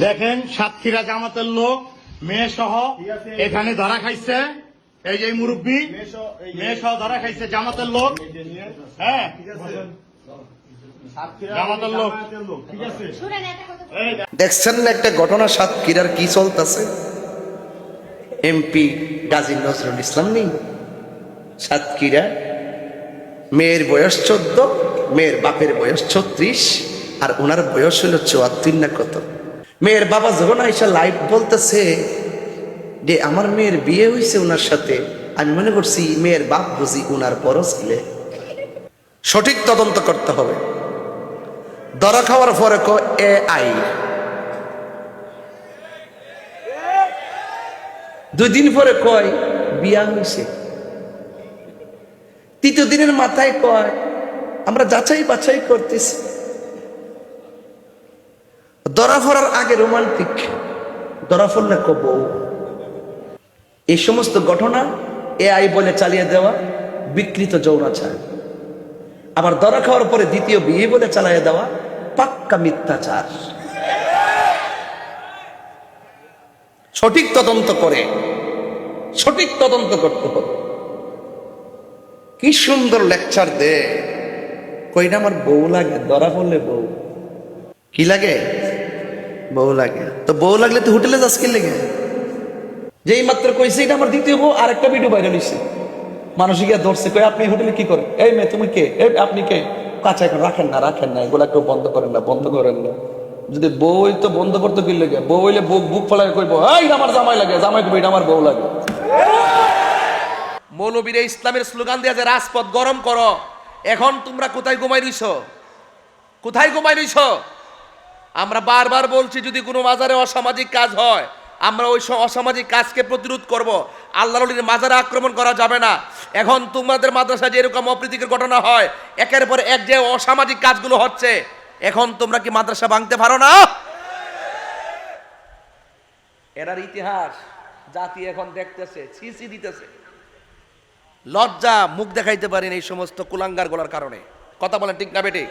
দেখেন সাতক্ষীরা জামাতের লোক মেয়ে সহ এখানে ধরা খাইছে। এই যে মুরব্বী মেয়ে সহ ধরা খাইছে জামাতের লোক। হ্যাঁ জামাতের লোক। ঠিক আছে, দেখছেন না একটা ঘটনা সাতক্ষীরার কি চলতেছে? এমপি গাজী নজরুল ইসলাম নেই সাতক্ষীরা, মেয়ের বয়স 14, মেয়ের বাপের বয়স 36, আর ওনার বয়স হলো 74 না কত। মেয়ের বাবা যখন আইসা লাইভ বলতেছে যে আমার মেয়ের বিয়ে হয়েছে ওনার সাথে, আমি মনে করছি মেয়ের বাপ বুঝি ওনার বড় ছেলে। সঠিক তদন্ত করতে হবে। ধরা খাওয়ার পরে AI 2 দিন পরে কয় বিয়া হয়েছে, 3 দিনের মাথায় কয় আমরা যাচাই বাছাই করতেছি। ধরা পড়ার আগে রোমান্টিক, ধরা পড়লে বউ। এই সমস্ত ঘটনা AI বলে চালিয়ে দেওয়া বিকৃত যৌনাচার। আবার ধরা খাওয়ার পরে দ্বিতীয় বিয়ে বলে চালিয়ে দেওয়া পাক্কা মিথ্যাচার। সঠিক তদন্ত করে, সঠিক তদন্ত করতে হবে। কি সুন্দর লেকচার দে, কইনা আমার বউ লাগে, ধরা পড়লে বউ। কি লাগে? বউ লাগে। তো বউ লাগলে তুই হোটেলে যাস কি লেগে? যেই মাত্র কইছে এটা আমার দ্বিতীয় বউ, আর একটা ভিডিও ভাইরাল হইছে, মানুষ গিয়া ধরছে, কই আপনি হোটেলে কি করেন? এই মেয়ে তুমি কে? এই আপনি কে? কাছে এখন রাখেন না, রাখেন না, এগুলা কেউ বন্ধ করেন না, বন্ধ করেন না। যদি বই তো বন্ধ করতে কি লেগে, বউ হইলে বুক ফলায় কইব এই আমার জামাই লাগে, জামাই কইব এটা আমার বউ লাগে। মৌলবীরে ইসলামের স্লোগান দিয়া যে রাজপথ গরম করো, এখন তোমরা কোথায় ঘুমাই রইছ? কোথায় ঘুমাই রইছ? আমরা বারবার বলছি যদি কোনো মাজারে অসামাজিক কাজ হয়, আমরা ওই অসামাজিক কাজকে প্রতিরোধ করব। আল্লাহর ওলির মাজারে আক্রমণ করা যাবে না। এখন তোমাদের মাদ্রাসায় যে এরকম অপ্রীতিকর ঘটনা হয়, একের পর এক যে অসামাজিক কাজগুলো হচ্ছে, এখন তোমরা কি মাদ্রাসা ভাঙতে পারো না? এরার ইতিহাস জাতি এখন দেখতেছে, ছিছি দিতেছে। লজ্জা মুখ দেখাইতে পারেন এই সমস্ত কুলাঙ্গার গোলার কারণে। কথা বলেন ঠিক না বেটি?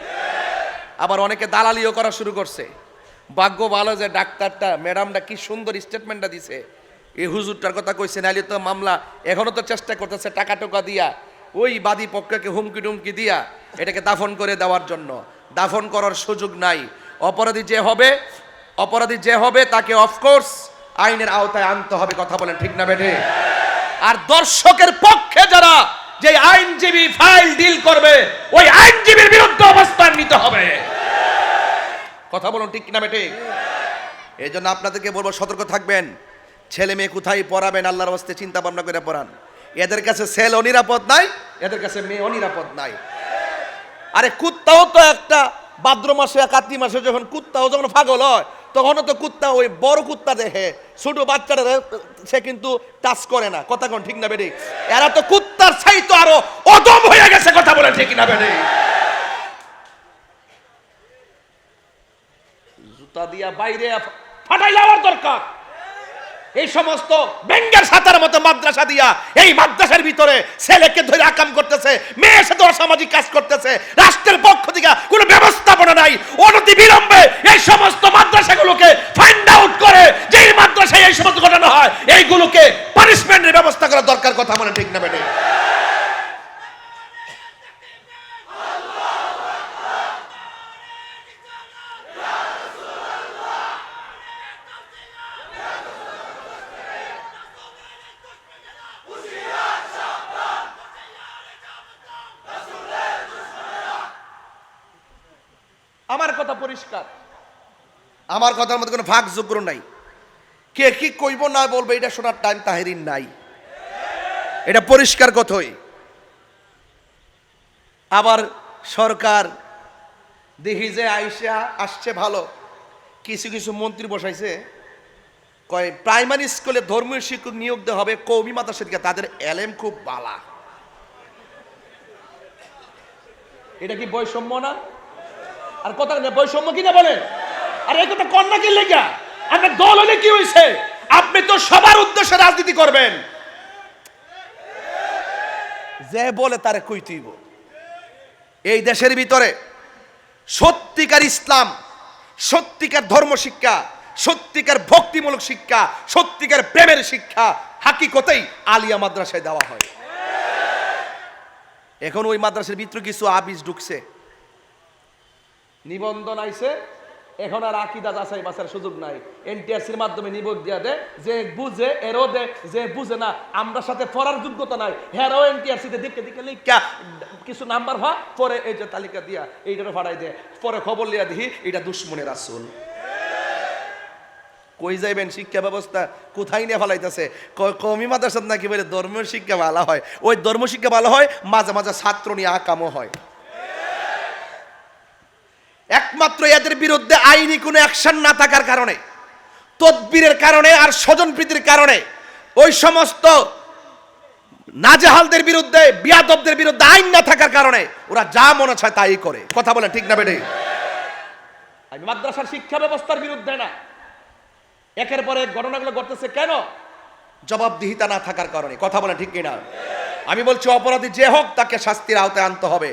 আবার অনেকে দালালিও করা শুরু করছে। ভাগ্য ভালো যে ডাক্তারটা ম্যাডামটা কি সুন্দর স্টেটমেন্টটা দিছে, এই হুজুরটার কথা কইছে, নাইলে তো মামলা এখনো তো চেষ্টা করতেছে টাকা টোকা দিয়া, ওই বাদী পক্ষকে হুমকি টুমকি দিয়া এটাকে দাফন করে দেওয়ার জন্য। দাফন করার সুযোগ নাই। অপরাধী যে হবে তাকে অফকোর্স আইনের আওতায় আনতে হবে। কথা বলেন ঠিক না বেটে? আর দর্শকের পক্ষে যারা যে আইনজীবী ফাইল ডিল করবে, ওই আইনজীবীর বিরুদ্ধে অবস্থান নিতে হবে। কথা বলুন ঠিক না বেটে? এই জন্য আপনাদেরকে বলবো সতর্ক থাকবেন। ছেলে মেয়ে কোথায় পড়াবেন আল্লাহর ওয়াস্তে চিন্তা ভাবনা করে পড়ান। এদের কাছে ছেলে অনিরাপদ নাই, এদের কাছে মেয়ে অনিরাপদ নাই। আরে কুত্তাও তো একটা ভাদ্র মাসে কার্তিক মাসে যখন কুত্তাও যখন পাগল হয়, তখনও তো কুত্তা ওই বড় কুত্তা দেখে, ছোট বাচ্চারা সে কিন্তু টাচ করে না। কথা কোন ঠিক না বেটি? এরা তো কুত্তার ছাই তো আরো অদম হয়ে গেছে। কথা বলে ঠিক না বেটি? জুতা দিয়া বাইরে ফাটাই যাওয়ার দরকার। এই সমস্ত বেঙ্গের সাতার মতো মাদ্রাসা দিয়া এই মাদ্রাসার ভিতরে ছেলেকে ধরে আকাম করতেছে, মেয়ের সাথে অসামাজিক কাজ করতেছে, রাষ্ট্রের পক্ষ থেকে কোনো ব্যবস্থাপনা নাই। অনতি বিলম্বে এই সমস্ত মাদ্রাসাগুলোকে ফাইন্ড আউট করে যে মাদ্রাসায় এই সমস্ত ঘটনা হয়, এইগুলোকে পানিশমেন্টের ব্যবস্থা করা দরকার। কথা মানে ঠিক না বেটে? আমার কথা পরিষ্কার, আমার কথার মধ্যে কোনো ভাগ যোগ্য নাই। কে কি কইব না বলবে এটা শোনার টাইম তাহেরিন নাই। এটা পরিষ্কার কথাই। আবার সরকার দেখি যে আসছে ভালো, কিছু কিছু মন্ত্রী বসাইছে, কয় প্রাইমারি স্কুলে ধর্মীয় শিক্ষক নিয়োগ দেওয়া হবে কওমি মাদ্রাসা থেকে, তাদের এলেম খুব বালা। এটা কি বৈষম্য না? আর কথা বৈষম্য কিনা বলেন? আর এই কথা কন্যা কি লেগা? আপনার দল হলে কি হয়েছে? আপনি তো সবার উদ্দেশ্যে রাজনীতি করবেন। যে বলে তারে কইতেইব। এই দেশের ভিতরে সত্যিকার ইসলাম সত্যিকার ধর্ম শিক্ষা, সত্যিকার ভক্তিমূলক শিক্ষা, সত্যিকার প্রেমের শিক্ষা হাকিকতেই আলিয়া মাদ্রাসায় দেওয়া হয়। এখন ওই মাদ্রাসার ভিতরে কিছু আবিজ ঢুকছে, নিবন্ধন আইছে, এখন আর আকীদা যাচাই বাছার সুযোগ নাই। এনটিআরসির মাধ্যমে নিবন্ধন দিয়া দে, যে বুঝে এরও দে, যে বুঝে না আমরা সাথে পড়ার যোগ্যতা নাই হেরাও এনটিআরসিতে দিকে দিকে লিখা কিছু নাম্বার হয়, পরে এই যে তালিকা দিয়া এইটা ফাড়াই দে, পরে খবর লিয়া দেখি এটা দুশ্মনের রাসূল। কই যাইবেন? শিক্ষা ব্যবস্থা কোথায় নিয়ে ফেলাইতেছে? কমি মাদ্রাসা নাকি বলে ধর্মীয় শিক্ষা ভালো হয়, ওই ধর্ম শিক্ষা ভালো হয়, মাঝে মাঝে ছাত্র নিয়ে আকামও হয়। একমাত্র এদের বিরুদ্ধে আইনি কোনো অ্যাকশন না থাকার কারণে, তদবিরের কারণে আর স্বজনপ্রীতির কারণে ওই সমস্ত নাজেহালদের বিরুদ্ধে, বিয়াদবদের বিরুদ্ধে আইন না থাকার কারণে ওরা যা মনে চায় তাই করে। কথা বলেন ঠিক না বেটে? আমি মাদ্রাসার শিক্ষা ব্যবস্থার বিরুদ্ধে না, একের পর এক ঘটনাগুলো ঘটতেছে কেন? জবাবদিহিতা না থাকার কারণে। কথা বলেন ঠিক কিনা? আমি বলছি অপরাধী যে হোক তাকে শাস্তির আওতায় আনতে হবে।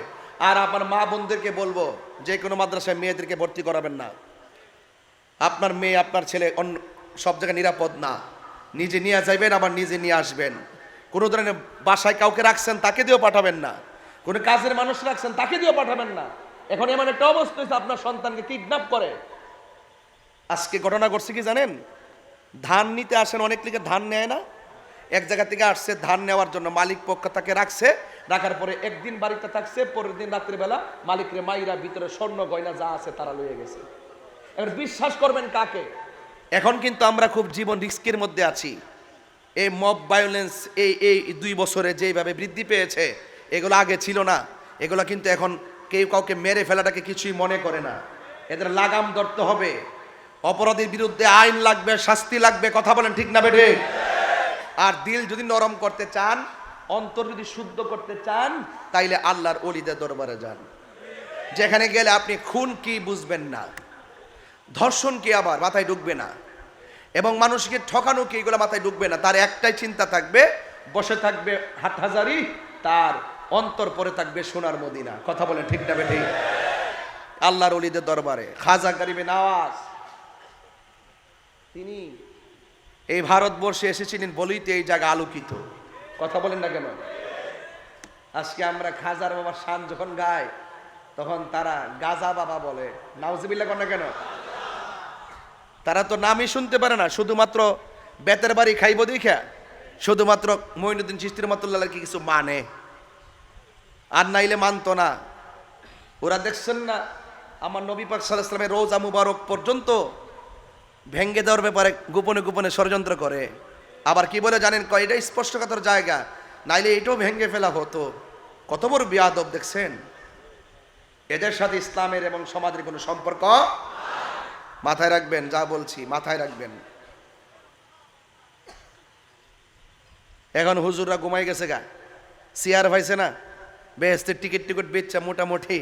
আর আমার মা বোনদেরকে বলবো, যে কোনো মাদ্রাসায় মেয়েদেরকে ভর্তি করাবেন না। আপনার মেয়ে আপনার ছেলে অন্য সব জায়গায় নিরাপদ না, নিজে নিয়ে যাইবেন আবার নিজে নিয়ে আসবেন। কোনো ধরনের বাসায় কাউকে রাখছেন তাকে দিয়েও পাঠাবেন না, কোনো কাজের মানুষ রাখছেন তাকে দিয়েও পাঠাবেন না। এখন এমন একটা অবস্থা হয়েছে আপনার সন্তানকে কিডন্যাপ করে। আজকে ঘটনা ঘটছে কি জানেন? ধান নিতে আসেন, অনেক লিখে ধান নেয় না, এক জায়গা থেকে আসছে ধান নেওয়ার জন্য, মালিক পক্ষ তাকে রাখছে, রাখার পরে একদিন বাড়িতে থাকছে, পরের দিন রাত্রিবেলা মালিকরে মাইরা ভিতরে স্বর্ণ গয়না যা আছে তারা লয়ে গেছে। এবার বিশ্বাস করবেন কাকে? এখন কিন্তু আমরা খুব জীবন রিস্কের মধ্যে আছি। এই মব ভায়োলেন্স এই 2 বছরে যেভাবে বৃদ্ধি পেয়েছে, এগুলো আগে ছিল না। এগুলো কিন্তু এখন কেউ কাউকে মেরে ফেলাটাকে কিছুই মনে করে না। এদের লাগাম ধরতে হবে, অপরাধীর বিরুদ্ধে আইন লাগবে, শাস্তি লাগবে। কথা বলেন ঠিক না বেঠে? আর দিল যদি নরম করতে চান, অন্তর যদি শুদ্ধ করতে চান, তাইলে আল্লাহর ওলিদের দরবারে যান। যেখানে গেলে আপনি খুন কি বুঝবেন না, ধর্ষণ কি আবার মাথায় ঢুকবে না, এবং মানুষকে ঠকানো কি এগুলো মাথায় ঢুকবে না। তার একটাই চিন্তা থাকবে, বসে থাকবে হাটহাজারি, তার অন্তর পরে থাকবে সোনার মদিনা। কথা বলেন ঠিক না বেঠে? আল্লাহর ওলিদের দরবারে খাজা গরিবে নওয়াজ, তিনি এই ভারতবর্ষে এসেছিলেন বলেই তো এই জায়গা আলোকিত। কথা বলেন না কেন? আজকে আমরা খাজার বাবার শান যখন গাই, তখন তারা গাজা বাবা বলে। নাউজুবিল্লাহ কর না কেন? তারা তো নামই শুনতে পারে না, শুধুমাত্র বেতের বাড়ি খাইব দেখা, শুধুমাত্র মঈনুদ্দিন চিশতি রহমাতুল্লাহ কি কিছু মানে, আর নাইলে মানতো না। ওরা দেখছেন না আমার নবী পাক সাল্লাল্লাহু আলাইহি ওয়াসাল্লামের রওজা মুবারক পর্যন্ত ভেঙ্গে দেওয়ার ব্যাপারে গোপনে গোপনে ষড়যন্ত্র করে। আবার কি বলে জানেন? কয় এটা স্পষ্টকাতর জায়গা, নাইলে এটাও ভেঙ্গে ফেলা হতো। কত বড় বিয়াদব দেখছেন! এদের সাথে ইসলামের এবং সমাজের কোনো সম্পর্ক মাথায় রাখবেন, যা বলছি মাথায় রাখবেন। এখন হুজুররা ঘুমাই গেছে গা, সিয়ার পাইছে না, বেহেশতের টিকিট বেচছে মোটামুটি